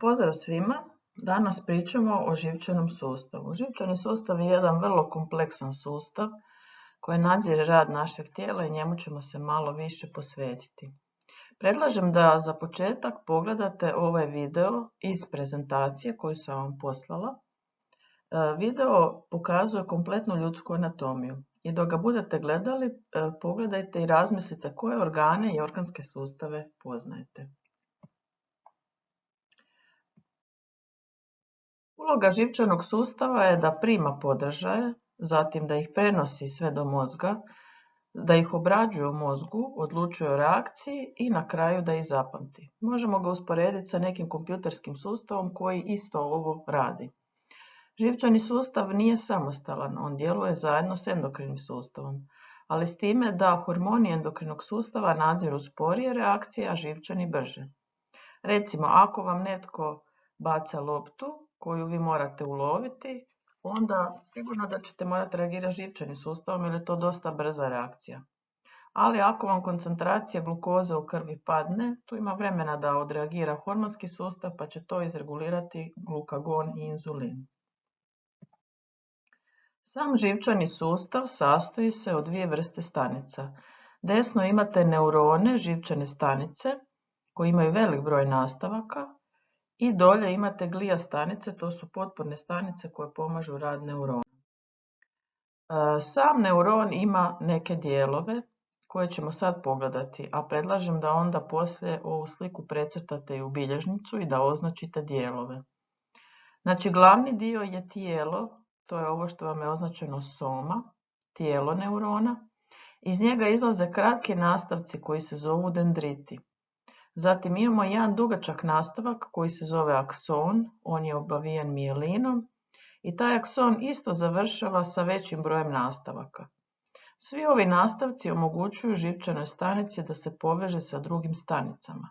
Pozdrav svima! Danas pričamo o živčanom sustavu. Živčani sustav je jedan vrlo kompleksan sustav koji nadzire rad našeg tijela i njemu ćemo se malo više posvetiti. Predlažem da za početak pogledate ovaj video iz prezentacije koju sam vam poslala. Video pokazuje kompletnu ljudsku anatomiju i dok ga budete gledali, pogledajte i razmislite koje organe i organske sustave poznajete. Uloga živčanog sustava je da prima podražaje, zatim da ih prenosi sve do mozga, da ih obrađuje u mozgu, odlučuje o reakciji i na kraju da ih zapamti. Možemo ga usporediti sa nekim kompjuterskim sustavom koji isto ovo radi. Živčani sustav nije samostalan, on djeluje zajedno s endokrinim sustavom, ali s time da hormoni endokrinog sustava nadziru sporije reakcije, a živčani brže. Recimo, ako vam netko baca loptu koju vi morate uloviti, onda sigurno da ćete morati reagirati živčanim sustavom jer je to dosta brza reakcija. Ali ako vam koncentracija glukoze u krvi padne, tu ima vremena da odreagira hormonski sustav pa će to izregulirati glukagon i inzulin. Sam živčani sustav sastoji se od dvije vrste stanica. Desno imate neurone, živčane stanice, koji imaju velik broj nastavaka, i dolje imate glija stanice, to su potporne stanice koje pomažu rad neurona. Sam neuron ima neke dijelove koje ćemo sad pogledati, a predlažem da onda poslije ovu sliku precrtate i u bilježnicu i da označite dijelove. Znači, glavni dio je tijelo, to je ovo što vam je označeno soma, tijelo neurona. Iz njega izlaze kratki nastavci koji se zovu dendriti. Zatim imamo jedan dugačak nastavak koji se zove akson, on je obavijen mijelinom i taj akson isto završava sa većim brojem nastavaka. Svi ovi nastavci omogućuju živčanoj stanici da se poveže sa drugim stanicama.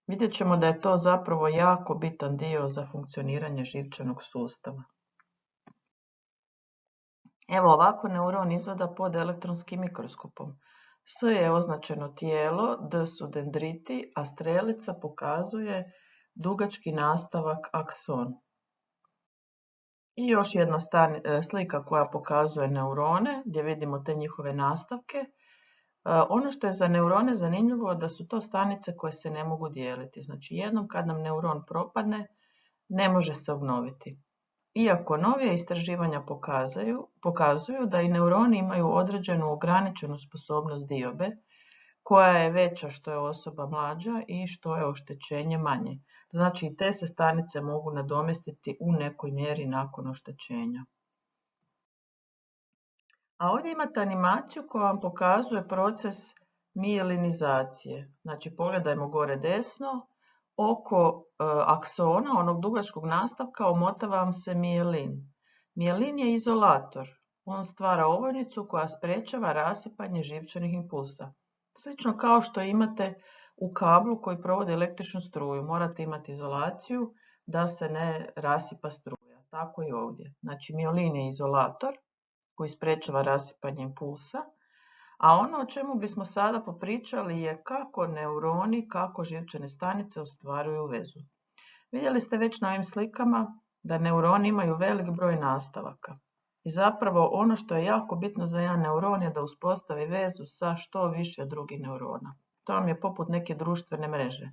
Vidjet ćemo da je to zapravo jako bitan dio za funkcioniranje živčanog sustava. Evo ovako neuron izgleda pod elektronskim mikroskopom. S je označeno tijelo, D su dendriti, a strelica pokazuje dugački nastavak akson. I još jedna slika koja pokazuje neurone, gdje vidimo te njihove nastavke. Ono što je za neurone zanimljivo je da su to stanice koje se ne mogu dijeliti. Znači jednom kad nam neuron propadne, ne može se obnoviti. Iako novije istraživanja pokazuju da i neuroni imaju određenu ograničenu sposobnost diobe, koja je veća što je osoba mlađa i što je oštećenje manje. Znači i te se stanice mogu nadomjestiti u nekoj mjeri nakon oštećenja. A ovdje imate animaciju koja vam pokazuje proces mijelinizacije. Znači pogledajmo gore desno. Oko aksona, onog dugačkog nastavka, omotava vam se mijelin. Mijelin je izolator. On stvara ovojnicu koja sprečava rasipanje živčanih impulsa. Slično kao što imate u kablu koji provodi električnu struju. Morate imati izolaciju da se ne rasipa struja. Tako i ovdje. Znači mijelin je izolator koji sprečava rasipanje impulsa. A ono o čemu bismo sada popričali je kako neuroni, kako živčane stanice ostvaruju vezu. Vidjeli ste već na ovim slikama da neuroni imaju velik broj nastavaka. I zapravo ono što je jako bitno za jedan neuron je da uspostavi vezu sa što više drugih neurona. To vam je poput neke društvene mreže.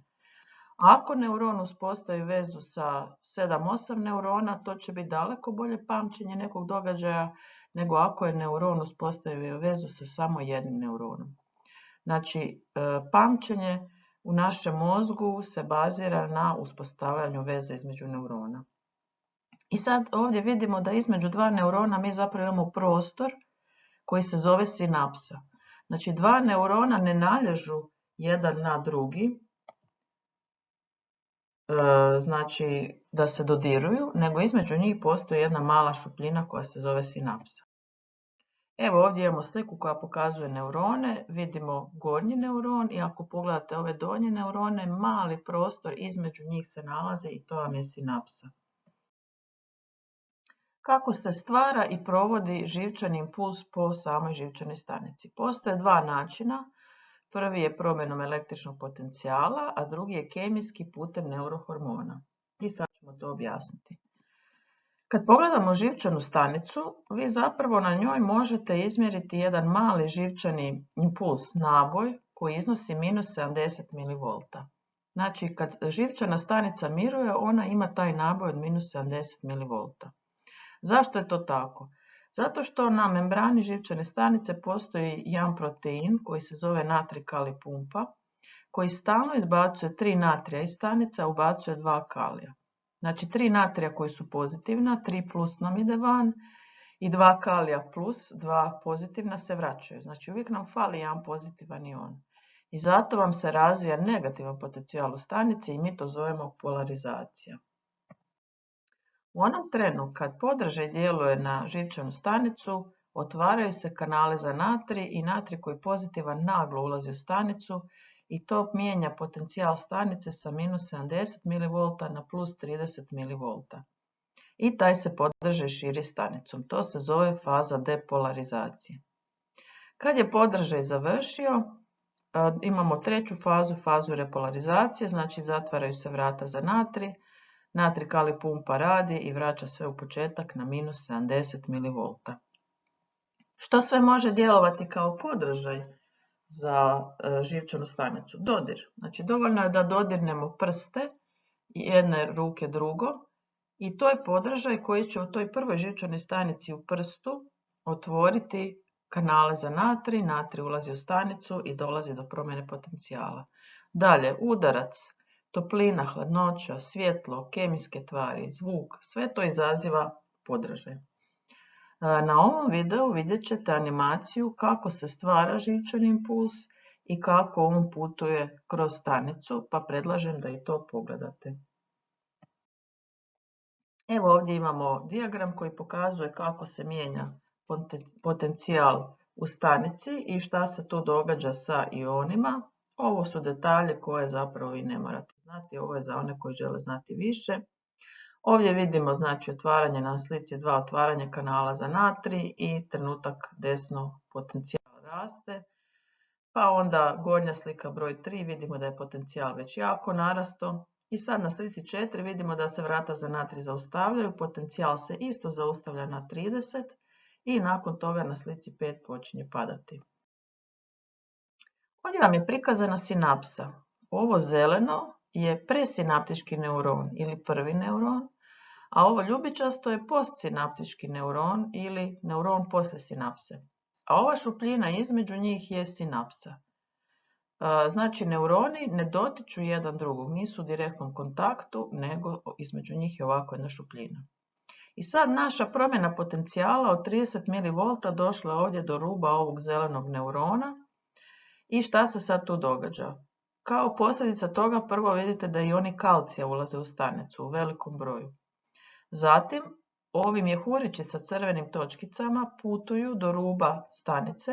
Ako neuron uspostavi vezu sa 7-8 neurona, to će biti daleko bolje pamćenje nekog događaja nego ako je neuron uspostavio vezu sa samo jednim neuronom. Znači, pamćenje u našem mozgu se bazira na uspostavljanju veze između neurona. I sad ovdje vidimo da između dva neurona mi zapravo imamo prostor koji se zove sinapsa. Znači, dva neurona ne nalježu jedan na drugi, znači da se dodiruju, nego između njih postoji jedna mala šupljina koja se zove sinapsa. Evo ovdje imamo sliku koja pokazuje neurone, vidimo gornji neuron i ako pogledate ove donje neurone, mali prostor između njih se nalazi i to vam je sinapsa. Kako se stvara i provodi živčani impuls po samoj živčanoj stanici? Postoje dva načina. Prvi je promjenom električnog potencijala, a drugi je kemijski putem neurohormona. I sad ćemo to objasniti. Kad pogledamo živčanu stanicu, vi zapravo na njoj možete izmjeriti jedan mali živčani impuls, naboj, koji iznosi -70 mV. Znači, kad živčana stanica miruje, ona ima taj naboj od -70 mV. Zašto je to tako? Zato što na membrani živčane stanice postoji jedan protein koji se zove natrij kalij pumpa, koji stalno izbacuje 3 natrija iz stanica, ubacuje 2 kalija. Znači 3 natrija koji su pozitivna, 3 plus nam ide van i 2 kalija plus, 2 pozitivna se vraćaju. Znači uvijek nam fali jedan pozitivan ion. I zato vam se razvija negativan potencijal u stanici i mi to zovemo polarizacija. U onom trenu kad podražaj djeluje na živčanu stanicu, otvaraju se kanali za natrij i natrij koji pozitivan naglo ulazi u stanicu i to mijenja potencijal stanice sa -70 mV na +30 mV. I taj se podražaj širi stanicom. To se zove faza depolarizacije. Kad je podražaj završio, imamo treću fazu, fazu repolarizacije, znači zatvaraju se vrata za natrij, natrij kalij pumpa radi i vraća sve u početak na -70 mV. Što sve može djelovati kao podražaj za živčanu stanicu? Dodir. Znači dovoljno je da dodirnemo prste jedne ruke drugo i to je podražaj koji će u toj prvoj živčanoj stanici u prstu otvoriti kanale za natrij, natrij ulazi u stanicu i dolazi do promjene potencijala. Dalje, udarac, toplina, hladnoća, svjetlo, kemijske tvari, zvuk, sve to izaziva podražaj. Na ovom videu vidjet ćete animaciju kako se stvara živčani impuls i kako on putuje kroz stanicu, pa predlažem da i to pogledate. Evo ovdje imamo dijagram koji pokazuje kako se mijenja potencijal u stanici i šta se tu događa sa ionima. Ovo su detalje koje zapravo vi ne morate znati, ovo je za one koji žele znati više. Ovdje vidimo znači otvaranje na slici 2 otvaranje kanala za natrij i trenutak desno potencijal raste. Pa onda gornja slika broj 3 vidimo da je potencijal već jako narastao. I sad na slici 4 vidimo da se vrata za natrij zaustavljaju, potencijal se isto zaustavlja na 30 i nakon toga na slici 5 počinje padati. Ovdje vam je prikazana sinapsa. Ovo zeleno je presinaptički neuron ili prvi neuron, a ovo ljubičasto je postsinaptički neuron ili neuron poslije sinapse. A ova šupljina između njih je sinapsa. Znači neuroni ne dotiču jedan drugog, nisu u direktnom kontaktu, nego između njih je ovako jedna šupljina. I sad naša promjena potencijala od 30 mV došla ovdje do ruba ovog zelenog neurona. I šta se sad tu događa? Kao posljedica toga prvo vidite da ioni kalcija ulaze u stanicu u velikom broju. Zatim ovi mjehurići sa crvenim točkicama putuju do ruba stanice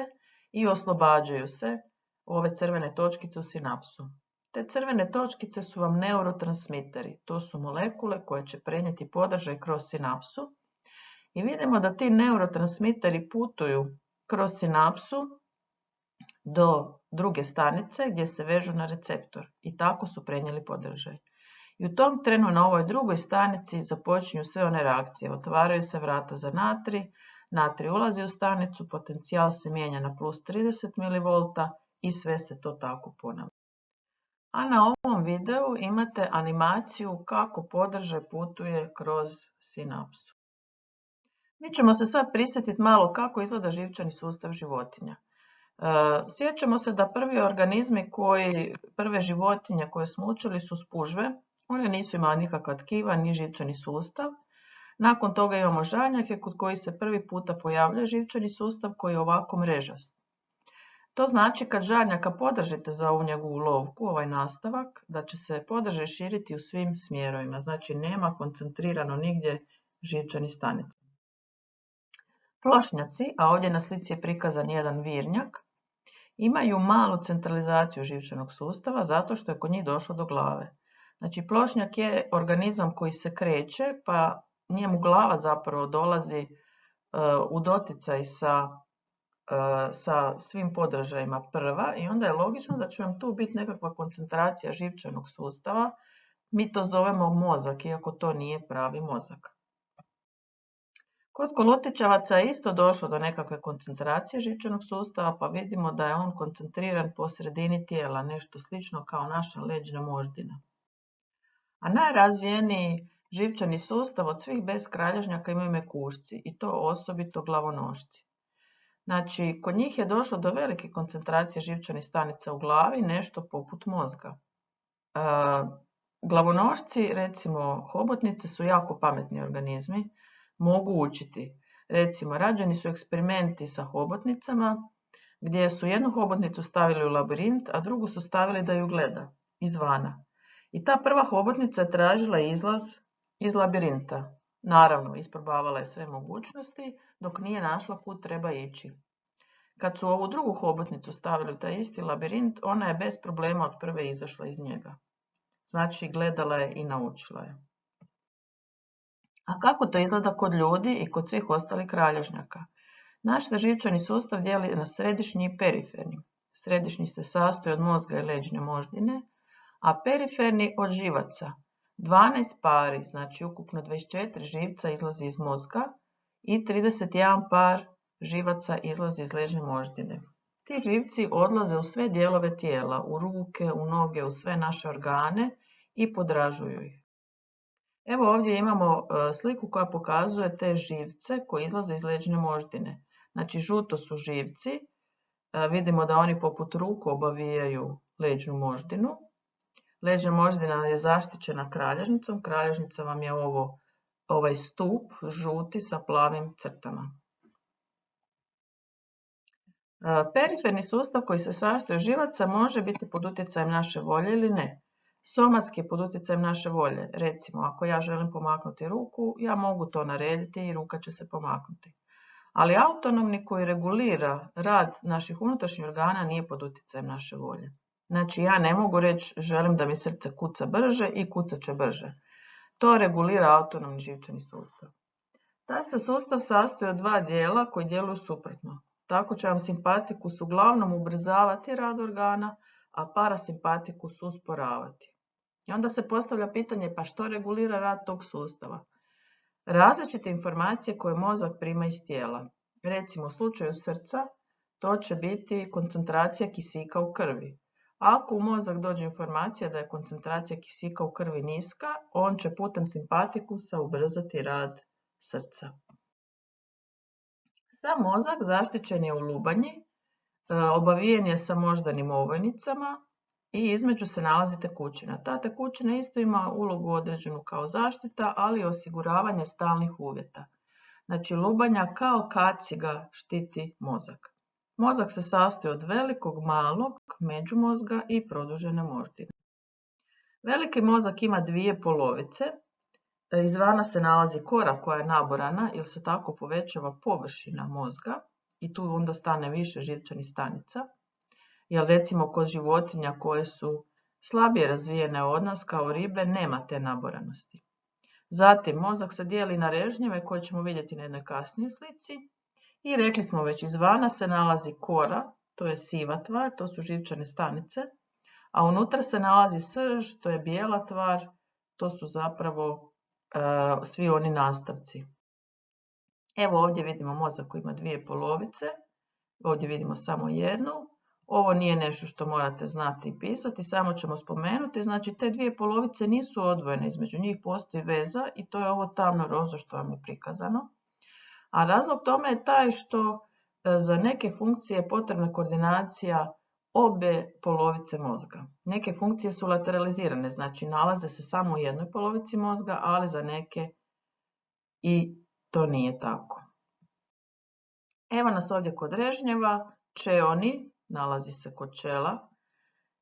i oslobađaju se ove crvene točkice u sinapsu. Te crvene točkice su vam neurotransmiteri. To su molekule koje će prenijeti podražaj kroz sinapsu. I vidimo da ti neurotransmiteri putuju kroz sinapsu do druge stanice gdje se vežu na receptor. I tako su prenijeli podražaj. I u tom trenu na ovoj drugoj stanici započinju sve one reakcije. Otvaraju se vrata za natrij, natrij ulazi u stanicu, potencijal se mijenja na +30 mV i sve se to tako ponavlja. A na ovom videu imate animaciju kako podražaj putuje kroz sinapsu. Mi ćemo se sad prisjetiti malo kako izgleda živčani sustav životinja. Sjećamo se da prve životinje koje smo učili su spužve. One nisu imale nikakva tkiva ni živčani sustav. Nakon toga imamo žarnjake kod kojih se prvi puta pojavljuje živčani sustav koji je ovako mrežast. To znači kad žarnjaka podržite za ovu njegovu lovku, ovaj nastavak, da će se podražaj širiti u svim smjerovima. Znači nema koncentrirano nigdje živčanih stanica. Plošnjaci, a ovdje na slici je prikazan jedan virnjak, imaju malu centralizaciju živčanog sustava zato što je kod njih došlo do glave. Znači plošnjak je organizam koji se kreće, pa njemu glava zapravo dolazi u doticaj sa svim podražajima prva i onda je logično da će vam tu biti nekakva koncentracija živčanog sustava Mi to zovemo mozak, iako to nije pravi mozak. Kod kolotičavaca je isto došlo do nekakve koncentracije živčanog sustava, pa vidimo da je on koncentriran po sredini tijela, nešto slično kao naša leđna moždina. A najrazvijeniji živčani sustav od svih beskralježnjaka imaju mekušci, i to osobito glavonošci. Znači, kod njih je došlo do velike koncentracije živčanih stanica u glavi, nešto poput mozga. Glavonošci, recimo hobotnice, su jako pametni organizmi, mogu učiti. Recimo, rađeni su eksperimenti sa hobotnicama, gdje su jednu hobotnicu stavili u labirint, a drugu su stavili da ju gleda izvana. I ta prva hobotnica je tražila izlaz iz labirinta. Naravno, isprobavala je sve mogućnosti, dok nije našla kud treba ići. Kad su ovu drugu hobotnicu stavili u taj isti labirint, ona je bez problema od prve izašla iz njega. Znači, gledala je i naučila je. A kako to izgleda kod ljudi i kod svih ostalih kralježnjaka? Naš se živčani sustav dijeli na središnji i periferni. Središnji se sastoji od mozga i leđne moždine, a periferni od živaca. 12 pari, znači ukupno 24 živca izlazi iz mozga i 31 par živaca izlazi iz leđne moždine. Ti živci odlaze u sve dijelove tijela, u ruke, u noge, u sve naše organe i podražuju ih. Evo ovdje imamo sliku koja pokazuje te živce koji izlaze iz leđne moždine. Znači, žuto su živci, vidimo da oni poput ruku obavijaju leđnu moždinu. Leđna moždina je zaštićena kralježnicom, kralježnica vam je ovaj stup žuti sa plavim crtama. Periferni sustav koji se sastoji od živaca može biti pod utjecajem naše volje ili ne. Somatski je pod utjecajem naše volje. Recimo, ako ja želim pomaknuti ruku, ja mogu to narediti i ruka će se pomaknuti. Ali autonomni koji regulira rad naših unutrašnjih organa nije pod utjecajem naše volje. Znači, ja ne mogu reći želim da mi srce kuca brže i kucat će brže. To regulira autonomni živčani sustav. Taj se sustav sastoji od dva dijela koji djeluju suprotno. Tako će vam simpatikus uglavnom ubrzavati rad organa, a parasimpatikus usporavati. I onda se postavlja pitanje, pa što regulira rad tog sustava? Različite informacije koje mozak prima iz tijela. Recimo, u slučaju srca, to će biti koncentracija kisika u krvi. Ako u mozak dođe informacija da je koncentracija kisika u krvi niska, on će putem simpatikusa ubrzati rad srca. Sam mozak zaštićen je u lubanji, obavijen je sa moždanim ovojnicama i između se nalazi tekućina. Ta tekućina isto ima ulogu određenu kao zaštita, ali i osiguravanje stalnih uvjeta. Znači, lubanja kao kaciga štiti mozak. Mozak se sastoji od velikog, malog, međumozga i produžene moždine. Veliki mozak ima dvije polovice. Izvana se nalazi kora koja je naborana ili se tako povećava površina mozga i tu onda stane više živčanih stanica. Jer recimo kod životinja koje su slabije razvijene od nas kao ribe nema te naboranosti. Zatim mozak se dijeli na režnjeve koje ćemo vidjeti na jednoj kasnijoj slici. I rekli smo već, izvana se nalazi kora, to je siva tvar, to su živčane stanice, a unutra se nalazi srž, to je bijela tvar, to su zapravo svi oni nastavci. Evo ovdje vidimo mozak koji ima dvije polovice, ovdje vidimo samo jednu. Ovo nije nešto što morate znati i pisati, samo ćemo spomenuti. Znači, te dvije polovice nisu odvojene, između njih postoji veza i to je ovo tamno rozo što vam je prikazano. A razlog tome je taj što za neke funkcije je potrebna koordinacija obe polovice mozga. Neke funkcije su lateralizirane, znači nalaze se samo u jednoj polovici mozga, ali za neke i to nije tako. Evo nas ovdje kod režnjeva, čeoni, nalazi se kod čela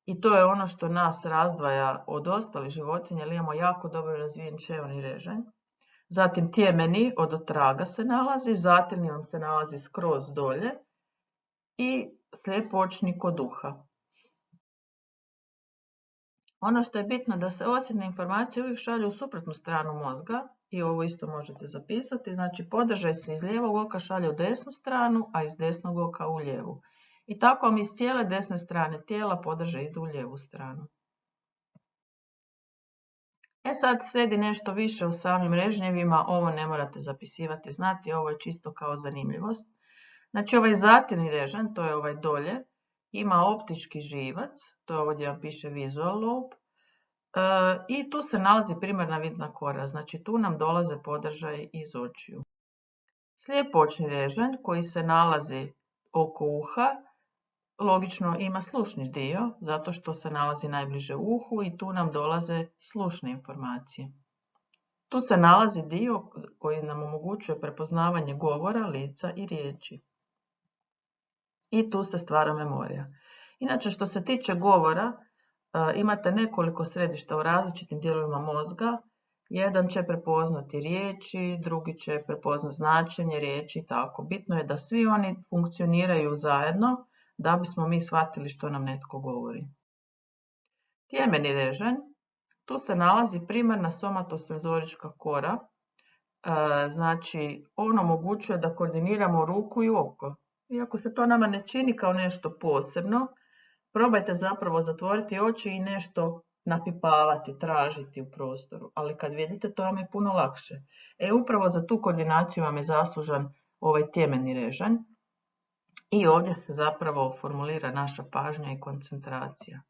i to je ono što nas razdvaja od ostalih životinja, jer imamo jako dobro razvijen čeoni režanj. Zatim tjemeni od otraga se nalazi, zatim vam se nalazi skroz dolje i sljepočni kod uha. Ono što je bitno da se osjetne informacije uvijek šalju u suprotnu stranu mozga i ovo isto možete zapisati. Znači, podržaj se iz lijevog oka šalje u desnu stranu, a iz desnog oka u lijevu. I tako vam iz cijele desne strane tijela podržaj idu u lijevu stranu. Sad slijedi nešto više o samim režnjevima, ovo ne morate zapisivati, znati, ovo je čisto kao zanimljivost. Znači ovaj zatilni režanj, to je ovaj dolje, ima optički živac, to je ovdje vam piše visual lobe, i tu se nalazi primarna vidna kora, znači tu nam dolaze podražaji iz očiju. Slijepočni režanj koji se nalazi oko uha, logično ima slušni dio, zato što se nalazi najbliže uhu i tu nam dolaze slušne informacije. Tu se nalazi dio koji nam omogućuje prepoznavanje govora, lica i riječi. I tu se stvara memorija. Inače, što se tiče govora, imate nekoliko središta u različitim dijelovima mozga. Jedan će prepoznati riječi, drugi će prepoznati značenje riječi i tako. Bitno je da svi oni funkcioniraju zajedno da bismo mi shvatili što nam netko govori. Tjemeni režanj, tu se nalazi primarna somatosenzorička kora, znači on omogućuje da koordiniramo ruku i oko. Iako se to nama ne čini kao nešto posebno, probajte zapravo zatvoriti oči i nešto napipavati, tražiti u prostoru, ali kad vidite to vam je puno lakše. Upravo za tu koordinaciju vam je zaslužan ovaj tjemeni režanj i ovdje se zapravo formulira naša pažnja i koncentracija.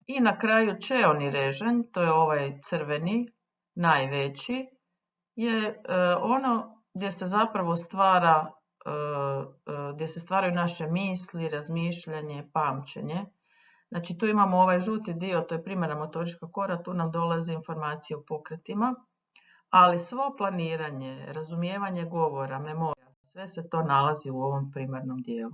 I na kraju čeoni režanj, to je ovaj crveni, najveći, je ono gdje se zapravo gdje se stvaraju naše misli, razmišljanje, pamćenje. Znači tu imamo ovaj žuti dio, to je primarna motorička kora, tu nam dolaze informacije o pokretima, ali svo planiranje, razumijevanje govora, memorija, sve se to nalazi u ovom primarnom dijelu.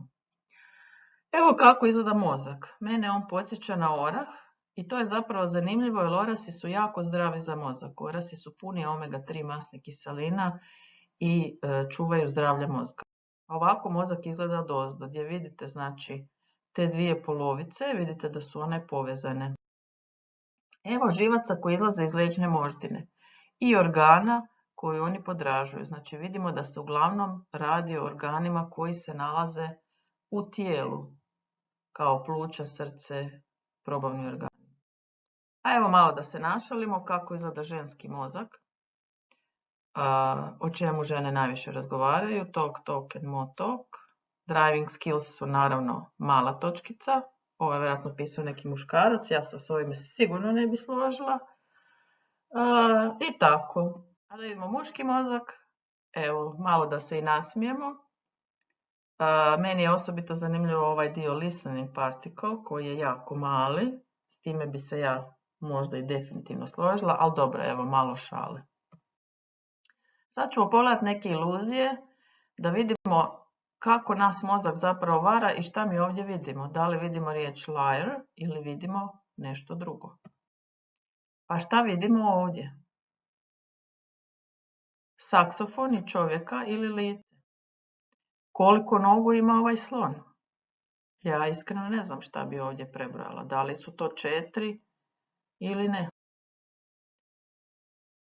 Evo kako izgleda mozak. Mene on podsjeća na orah i to je zapravo zanimljivo jer orasi su jako zdravi za mozak. Orasi su puni omega-3 masnih kiselina i čuvaju zdravlje mozga. Ovako mozak izgleda odozdo, gdje vidite znači te dvije polovice, vidite da su one povezane. Evo živaca koji izlaze iz leđne moždine i organa koju oni podražuju. Znači vidimo da se uglavnom radi o organima koji se nalaze u tijelu, kao pluća, srce, probavni organi. A evo malo da se našalimo kako izgleda ženski mozak. O čemu žene najviše razgovaraju, talk and more talk. Driving skills su naravno mala točkica. Ovo je vjerojatno pisao neki muškarac, ja se s ovime sigurno ne bi složila. I tako. A da vidimo muški mozak. Evo, malo da se i nasmijemo. Meni je osobito zanimljivo ovaj dio listening particle koji je jako mali. S time bi se ja možda i definitivno složila, ali dobro, evo malo šale. Sad ćemo pogledati neke iluzije da vidimo kako nas mozak zapravo vara i šta mi ovdje vidimo. Da li vidimo riječ liar ili vidimo nešto drugo. Pa šta vidimo ovdje? Saksofon i čovjeka ili lice? Koliko nogu ima ovaj slon? Ja iskreno ne znam šta bi ovdje prebrala. Da li su to 4 ili ne?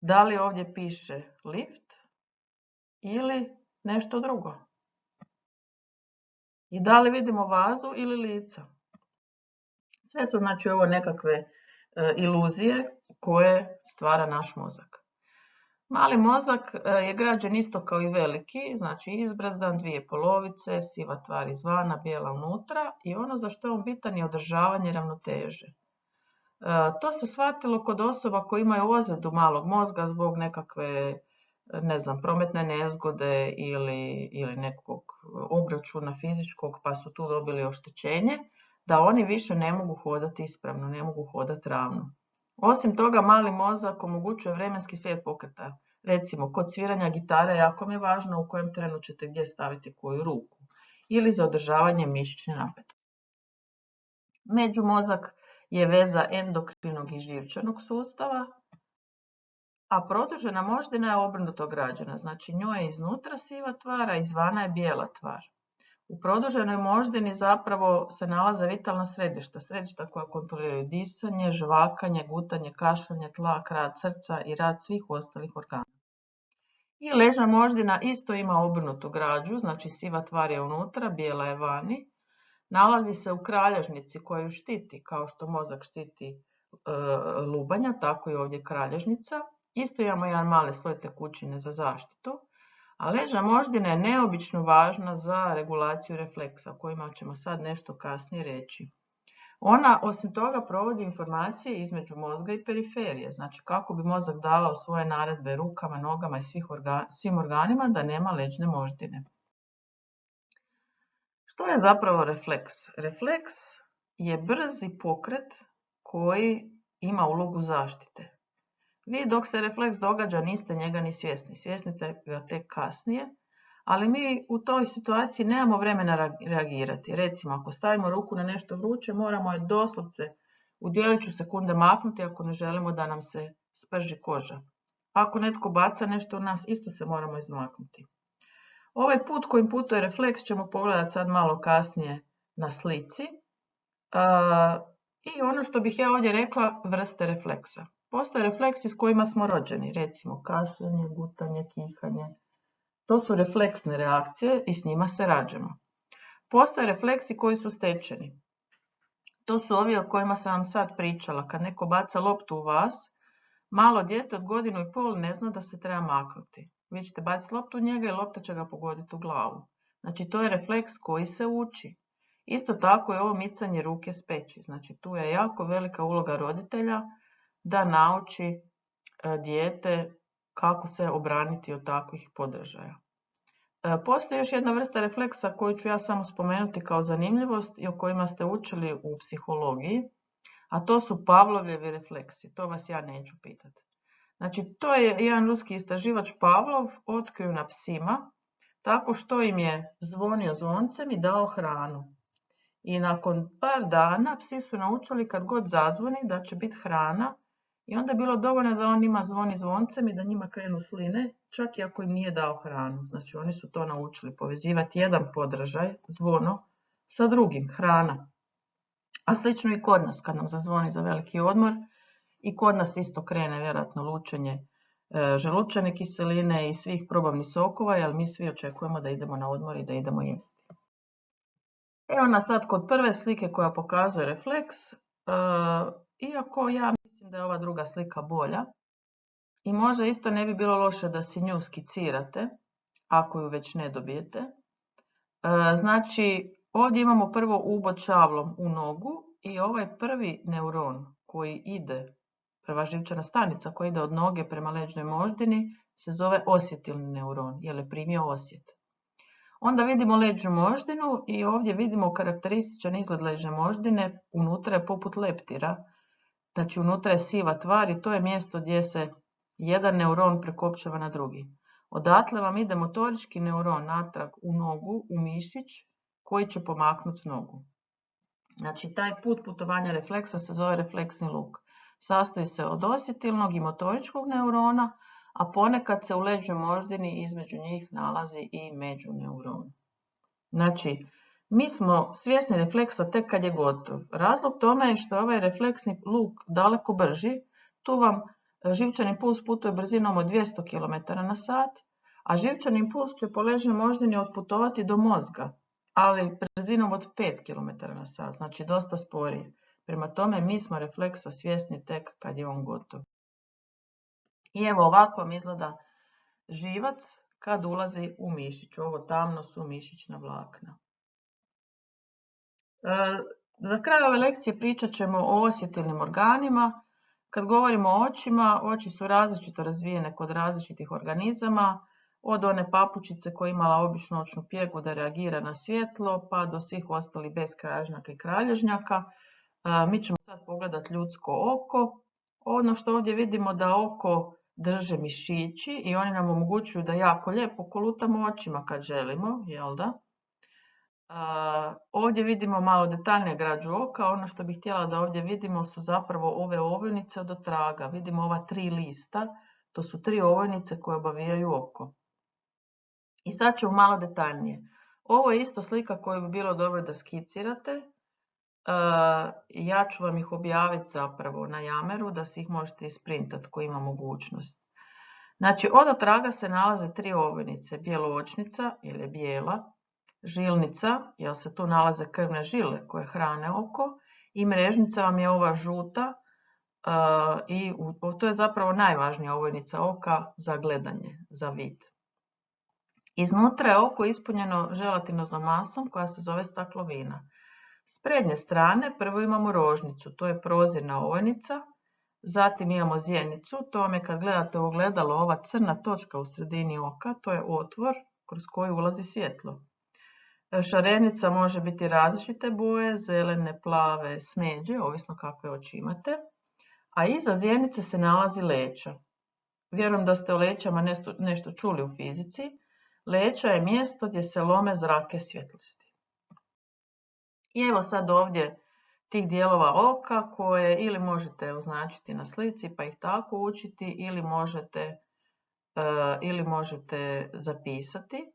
Da li ovdje piše lift ili nešto drugo? I da li vidimo vazu ili lica? Sve su znači ovo nekakve iluzije koje stvara naš mozak. Mali mozak je građen isto kao i veliki, znači izbrazdan, dvije polovice, siva tvar izvana, bijela unutra i ono za što je on bitan je održavanje ravnoteže. To se shvatilo kod osoba koji imaju ozljedu malog mozga zbog nekakve, ne znam, prometne nezgode ili nekog obračuna fizičkog pa su tu dobili oštećenje, da oni više ne mogu hodati ispravno, ne mogu hodati ravno. Osim toga, mali mozak omogućuje vremenski slijed pokreta. Recimo, kod sviranja gitare jako mi je važno u kojem trenu ćete gdje staviti koju ruku. Ili za održavanje mišićne napetosti. Međumozak je veza endokrinog i živčanog sustava, a produžena moždina je obrnuto građena. Znači, njoj je iznutra siva tvar, a izvana je bijela tvar. U produženoj moždini zapravo se nalaze vitalna središta koja kontroliraju disanje, žvakanje, gutanje, kašljanje, tlak, rad srca i rad svih ostalih organa. I ležna moždina isto ima obrnutu građu, znači siva tvar je unutra, bijela je vani. Nalazi se u kralježnici koju štiti, kao što mozak štiti lubanja, tako i ovdje kralježnica. Isto imamo jedan mali sloj tekućine za zaštitu, a leđa moždina je neobično važna za regulaciju refleksa, o kojima ćemo sad nešto kasnije reći. Ona osim toga provodi informacije između mozga i periferije, znači kako bi mozak davao svoje naredbe rukama, nogama i svim organima da nema leđne moždine. Što je zapravo refleks? Refleks je brzi pokret koji ima ulogu zaštite. Vi dok se refleks događa niste njega ni svjesni, svjesnite ga tek kasnije, ali mi u toj situaciji nemamo vremena reagirati. Recimo, ako stavimo ruku na nešto vruće, moramo je doslovce u djeliću sekunde maknuti ako ne želimo da nam se sprži koža. Ako netko baca nešto u nas, isto se moramo izmaknuti. Ovaj put kojim putuje refleks ćemo pogledati sad malo kasnije na slici. I ono što bih ja ovdje rekla, vrste refleksa. Postoje refleksi s kojima smo rođeni, recimo kašljanje, gutanje, kihanje. To su refleksne reakcije i s njima se rađamo. Postoje refleksi koji su stečeni. To su ovi o kojima sam vam sad pričala. Kad neko baca loptu u vas, malo dijete od 1,5 godina ne zna da se treba maknuti. Vi ćete baciti loptu u njega i lopta će ga pogoditi u glavu. Znači to je refleks koji se uči. Isto tako je ovo micanje ruke s peći. Znači tu je jako velika uloga roditelja da nauči dijete kako se obraniti od takvih podražaja. Postoji još jedna vrsta refleksa koju ću ja samo spomenuti kao zanimljivost i o kojima ste učili u psihologiji, a to su Pavlovi refleksi. To vas ja neću pitati. Znači, to je jedan ruski istraživač Pavlov otkrio na psima tako što im je zvonio zvoncem i dao hranu. I nakon par dana psi su naučili kad god zazvoni da će biti hrana i onda je bilo dovoljno da on njima zvoni zvoncem i da njima krenu sline, čak i ako im nije dao hranu. Znači oni su to naučili povezivati jedan podražaj, zvono, sa drugim, hrana. A slično i kod nas kad nam zazvoni za veliki odmor i kod nas isto krene vjerojatno lučenje želučane kiseline i svih probavnih sokova, jer mi svi očekujemo da idemo na odmor i da idemo jesti. Evo nas sad kod prve slike koja pokazuje refleks, iako ja mislim da je ova druga slika bolja i možda isto ne bi bilo loše da si nju skicirate, ako ju već ne dobijete. Znači, ovdje imamo prvo ubod čavlom u nogu i ovaj prvi neuron koji ide, prva živčana stanica koja ide od noge prema leđnoj moždini, se zove osjetilni neuron, jer je primio osjet. Onda vidimo leđnu moždinu i ovdje vidimo karakterističan izgled leđne moždine, unutra je poput leptira, znači unutra je siva tvar i to je mjesto gdje se jedan neuron prekopčava na drugi. Odatle vam ide motorički neuron natrag u nogu, u mišić, koji će pomaknuti nogu. Znači taj put putovanja refleksa se zove refleksni luk. Sastoji se od osjetilnog i motoričkog neurona, a ponekad se u leđnoj moždini između njih nalazi i međuneuron. Znači, mi smo svjesni refleksa tek kad je gotov. Razlog tome je što je ovaj refleksni luk daleko brži. Tu vam živčani puls putuje brzinom od 200 km/h, a živčani impuls će po leđnoj moždini otputovati do mozga, ali brzinom od 5 km/h, znači dosta sporije. Prema tome, mi smo refleksa svjesni tek kad je on gotov. I evo ovako vam izgleda živac kad ulazi u mišić. Ovo tamno su mišićna vlakna. Za kraj ove lekcije pričat ćemo o osjetilnim organima. Kad govorimo o očima, oči su različito razvijene kod različitih organizama, od one papučice koja je imala običnu očnu pjegu da reagira na svjetlo, pa do svih ostalih beskralježnjaka i kralježnjaka. Mi ćemo sad pogledati ljudsko oko. Ono što ovdje vidimo da oko drže mišići i oni nam omogućuju da jako lijepo kolutamo očima kad želimo, jel da? Ovdje vidimo malo detaljnije građu oka. Ono što bih htjela da ovdje vidimo su zapravo ove ovojnice od otraga. Vidimo ova 3 lista, to su 3 ovojnice koje obavijaju oko. I sad ćemo malo detaljnije. Ovo je isto slika koju bi bilo dobro da skicirate. Ja ću vam ih objaviti zapravo na Jameru da si ih možete isprintati ko ima mogućnost. Znači od otraga se nalaze 3 ovojnice, bijeloočnica ili je bijela, žilnica jer se tu nalaze krvne žile koje hrane oko i mrežnica vam je ova žuta i to je zapravo najvažnija ovojnica oka za gledanje, za vid. Iznutra je oko ispunjeno želatinoznom masom koja se zove staklovina. S prednje strane prvo imamo rožnicu, to je prozirna ovojnica, zatim imamo zjenicu, to vam je kad gledate u ogledalo ova crna točka u sredini oka, to je otvor kroz koji ulazi svjetlo. Šarenica može biti različite boje, zelene, plave, smeđe, ovisno kakve oči imate, a iza zjenice se nalazi leća. Vjerujem da ste o lećama nešto čuli u fizici. Leća je mjesto gdje se lome zrake svjetlosti. I evo sad ovdje tih dijelova oka koje ili možete označiti na slici pa ih tako učiti ili možete zapisati.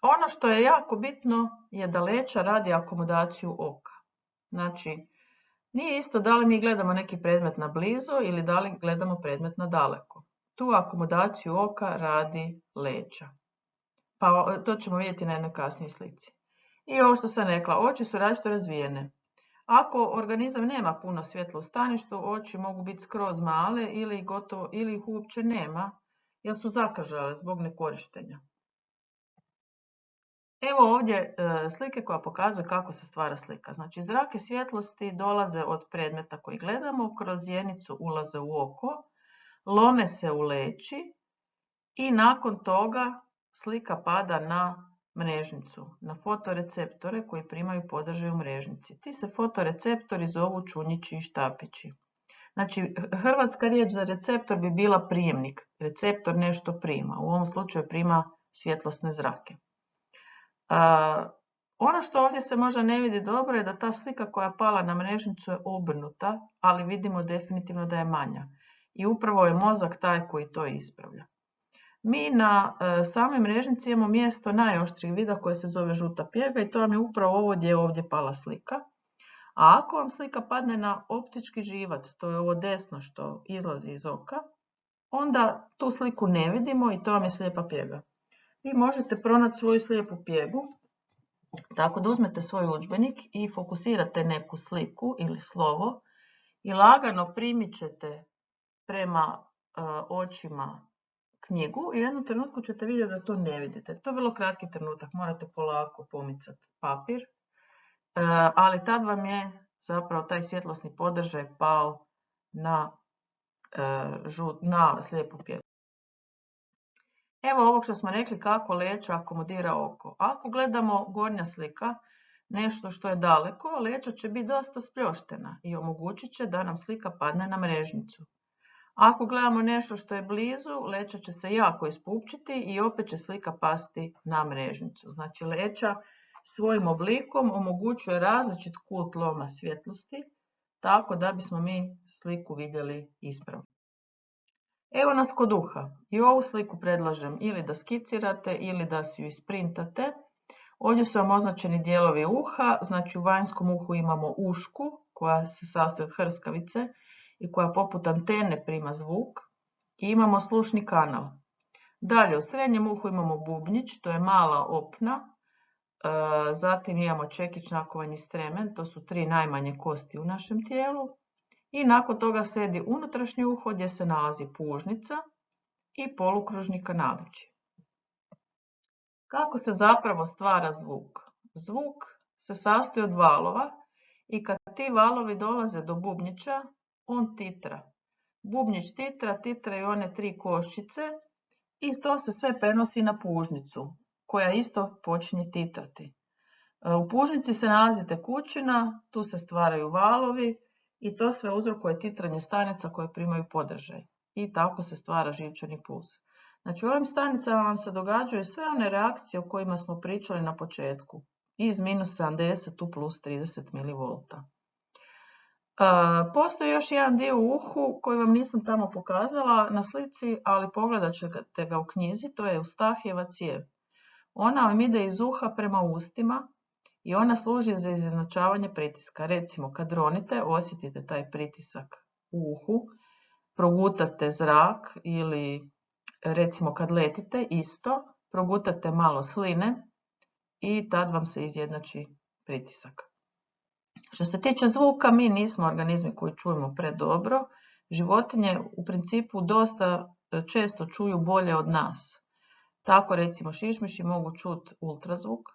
Ono što je jako bitno je da leća radi akomodaciju oka. Znači, nije isto da li mi gledamo neki predmet na blizu ili da li gledamo predmet na daleko. Tu akomodaciju oka radi leća. Pa to ćemo vidjeti na jednoj kasnijoj slici. I ovo što sam rekla, oči su različito razvijene. Ako organizam nema puno svjetla u staništu, oči mogu biti skroz male ili ih uopće nema, jer su zakažale zbog nekorištenja. Evo ovdje slike koja pokazuje kako se stvara slika. Znači, zrake svjetlosti dolaze od predmeta koji gledamo, kroz zjenicu ulaze u oko, lome se u leći i nakon toga slika pada na mrežnicu, na fotoreceptore koji primaju podržaj u mrežnici. Ti se fotoreceptori zovu čunjići i štapići. Znači, hrvatska riječ za receptor bi bila prijemnik. Receptor nešto prima, u ovom slučaju prima svjetlosne zrake. Ono što ovdje se možda ne vidi dobro je da ta slika koja je pala na mrežnicu je obrnuta, ali vidimo definitivno da je manja. I upravo je mozak taj koji to ispravlja. Mi na samoj mrežnici imamo mjesto najoštrijeg vida koje se zove žuta pjega i to vam je upravo ovo gdje je ovdje pala slika. A ako vam slika padne na optički živac, to je ovo desno što izlazi iz oka, onda tu sliku ne vidimo i to vam je slijepa pjega. Vi možete pronaći svoju slijepu pjegu, tako da uzmete svoj udžbenik i fokusirate neku sliku ili slovo i lagano primičete prema očima knjigu i u jednom trenutku ćete vidjeti da to ne vidite. To je vrlo kratki trenutak, morate polako pomicati papir, ali tad vam je zapravo taj svjetlosni podržaj pao na slijepu pjegu. Evo ovog što smo rekli kako leća akomodira oko. Ako gledamo gornja slika, nešto što je daleko, leća će biti dosta spljoštena i omogućit će da nam slika padne na mrežnicu. Ako gledamo nešto što je blizu, leća će se jako ispupčiti i opet će slika pasti na mrežnicu. Znači leća svojim oblikom omogućuje različit kut loma svjetlosti, tako da bismo mi sliku vidjeli ispravno. Evo nas kod uha. I ovu sliku predlažem ili da skicirate ili da si ju isprintate. Ovdje su vam označeni dijelovi uha, znači u vanjskom uhu imamo ušku koja se sastoji od hrskavice i koja poput antene prima zvuk i imamo slušni kanal. Dalje u srednjem uhu imamo bubnjić, to je mala opna, zatim imamo čekić, nakovanje i stremen, to su 3 najmanje kosti u našem tijelu. I nakon toga slijedi unutrašnje uho gdje se nalazi pužnica i polukružni kanalići. Kako se zapravo stvara zvuk? Zvuk se sastoji od valova i kad ti valovi dolaze do bubnjića, on titra. Bubnjić titraju one 3 koščice i to se sve prenosi na pužnicu koja isto počinje titrati. U pužnici se nalazi tekućina, tu se stvaraju valovi i to sve uzrokuje titranje stanica koje primaju podržaj. I tako se stvara živčani puls. Znači u ovim stanicama vam se događaju sve one reakcije o kojima smo pričali na početku. Iz -70 u +30 mV. Postoji još jedan dio u uhu koji vam nisam tamo pokazala na slici, ali pogledat ćete ga u knjizi, to je Eustahijeva cijev. Ona vam ide iz uha prema ustima i ona služi za izjednačavanje pritiska. Recimo kad ronite, osjetite taj pritisak u uhu, progutate zrak ili recimo kad letite isto, progutate malo sline i tad vam se izjednači pritisak. Što se tiče zvuka, mi nismo organizmi koji čujemo predobro. Životinje u principu dosta često čuju bolje od nas. Tako recimo šišmiši mogu čuti ultrazvuk,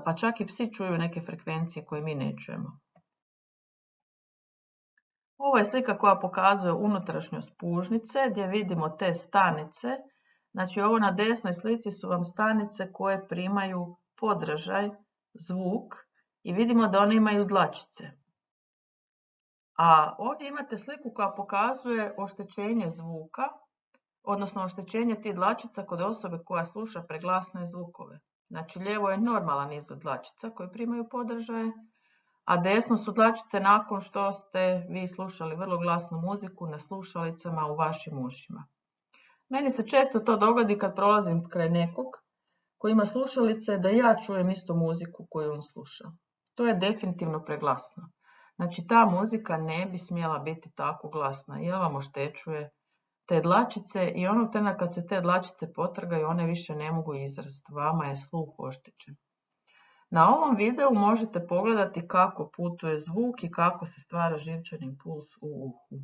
pa čak i psi čuju neke frekvencije koje mi ne čujemo. Ovo je slika koja pokazuje unutrašnjost pužnice gdje vidimo te stanice. Znači ovo na desnoj slici su vam stanice koje primaju podražaj, zvuk i vidimo da one imaju dlačice. A ovdje imate sliku koja pokazuje oštećenje zvuka, odnosno oštećenje tih dlačica kod osobe koja sluša preglasne zvukove. Znači lijevo je normalan izgled dlačica koje primaju podražaje, a desno su dlačice nakon što ste vi slušali vrlo glasnu muziku na slušalicama u vašim ušima. Meni se često to dogodi kad prolazim kraj nekog koji ima slušalice da ja čujem istu muziku koju on sluša. To je definitivno preglasno. Znači ta muzika ne bi smjela biti tako glasna jer vam oštećuje te dlačice i onog trena kad se te dlačice potrgaju one više ne mogu izrasti. Vama je sluh oštećen. Na ovom videu možete pogledati kako putuje zvuk i kako se stvara živčani impuls u uhu.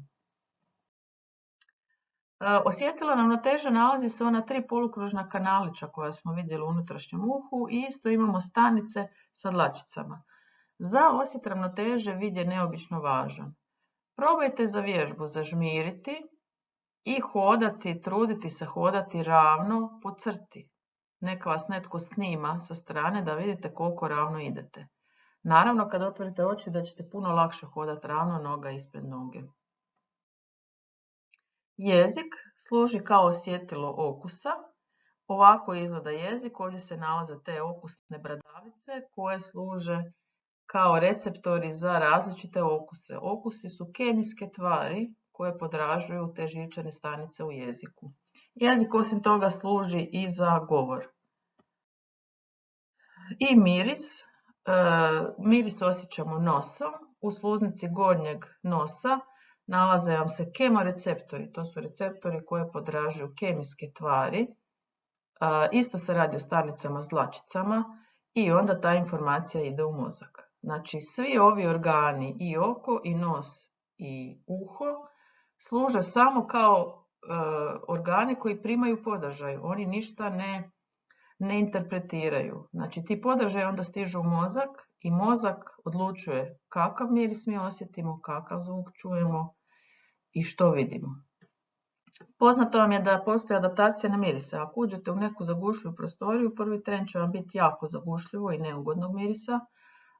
Osjetilo ravnoteže nalazi se ona 3 polukružna kanalića koja smo vidjeli u unutrašnjem uhu i isto imamo stanice sa dlačicama. Za osjet ravnoteže vid je neobično važan. Probajte za vježbu zažmiriti i hodati, truditi se hodati ravno po crti. Neka vas netko snima sa strane da vidite koliko ravno idete. Naravno, kad otvorite oči da ćete puno lakše hodati ravno noga ispred noge. Jezik služi kao osjetilo okusa. Ovako izgleda jezik, ovdje se nalaze te okusne bradavice koje služe kao receptori za različite okuse. Okusi su kemijske tvari koje podražuju te živčane stanice u jeziku. Jezik osim toga služi i za govor. I miris. Miris osjećamo nosom. U sluznici gornjeg nosa nalaze vam se kemoreceptori. To su receptori koje podražuju kemijske tvari. Isto se radi o stanicama s dlačicama i onda ta informacija ide u mozak. Znači svi ovi organi i oko i nos i uho služe samo kao organi koji primaju podražaj. Oni ništa ne interpretiraju. Znači ti podražaji onda stižu u mozak i mozak odlučuje kakav miris mi osjetimo, kakav zvuk čujemo i što vidimo. Poznato vam je da postoji adaptacija na mirise. Ako uđete u neku zagušljivu prostoriju, prvi tren će vam biti jako zagušljivo i neugodnog mirisa,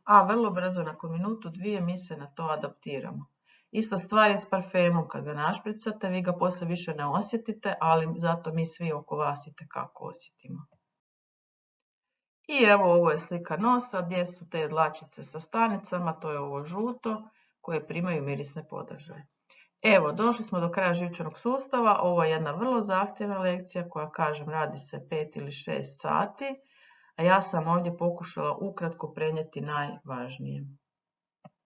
a vrlo brzo, nakon minutu, 2, mi se na to adaptiramo. Ista stvar je s parfemom. Kad ga našpricate, vi ga poslije više ne osjetite, ali zato mi svi oko vas itekako osjetimo. I evo, ovo je slika nosa gdje su te dlačice sa stanicama, to je ovo žuto, koje primaju mirisne podražaje. Evo, došli smo do kraja živčanog sustava. Ovo je jedna vrlo zahtjevna lekcija koja, kažem, radi se 5 ili 6 sati, a ja sam ovdje pokušala ukratko prenijeti najvažnije.